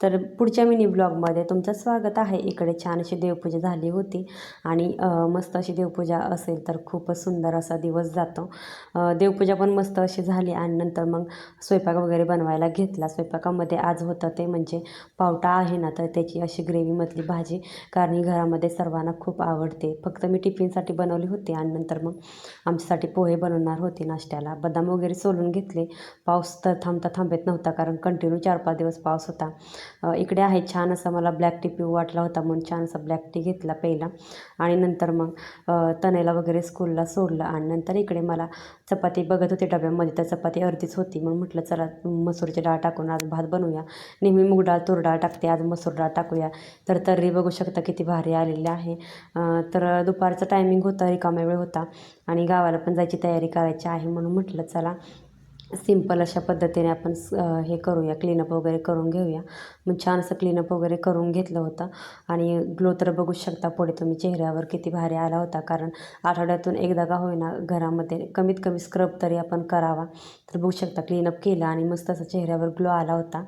तर पुढच्या मिनी ब्लॉगमध्ये तुमचं स्वागत आहे. इकडे छान अशी देवपूजा झाली होती आणि मस्त अशी देवपूजा असेल तर खूपच सुंदर असा दिवस जातो. देवपूजा पण मस्त अशी झाली आणि नंतर मग स्वयंपाक वगैरे बनवायला घेतला. स्वयंपाकामध्ये आज होतं ते म्हणजे पावटा आहे ना, तर त्याची अशी ग्रेव्हीमधली भाजी, कारण घरामध्ये सर्वांना खूप आवडते. फक्त मी टिफिनसाठी बनवली होती आणि नंतर मग आमच्यासाठी पोहे बनवणार होते नाश्त्याला. बदाम वगैरे सोलून घेतले. पाऊस तर थांबत नव्हता, कारण कंटिन्यू 4-5 दिवस पाऊस होता. इकडे आहे छान असा मला ब्लॅक टी पिऊ वाटला होता म्हणून छान असा ब्लॅक टी घेतला पहिला आणि नंतर मग तनेला वगैरे स्कूलला सोडलं आणि नंतर इकडे मला चपाती बघत होते डब्यामध्ये, तर चपाती अर्धीच होती. मग म्हटलं चला मसूरची डाळ टाकून आज भात बनवूया. नेहमी मूग डाळ तूर डाळ टाकते, आज मसूर डाळ टाकूया. तर तर्री बघू शकता किती भारी आलेली आहे. तर दुपारचं टायमिंग होता, रिकामा वेळ होता आणि गावाला पण जायची तयारी करायची आहे, म्हणून म्हटलं चला सिंपल अशा पद्धतीने आपण हे करूया, क्लीनअप वगैरे करून घेऊया. मग छान असं क्लीनअप वगैरे करून घेतलं होतं आणि ग्लो तर बघू शकता पुढे तुम्ही चेहऱ्यावर किती भारी आला होता. कारण आठवड्यातून एकदा का होईना घरामध्ये कमीत कमी स्क्रब तरी आपण करावा. तर बघू शकता क्लीनअप केलं आणि मस्त असं चेहऱ्यावर ग्लो आला होता.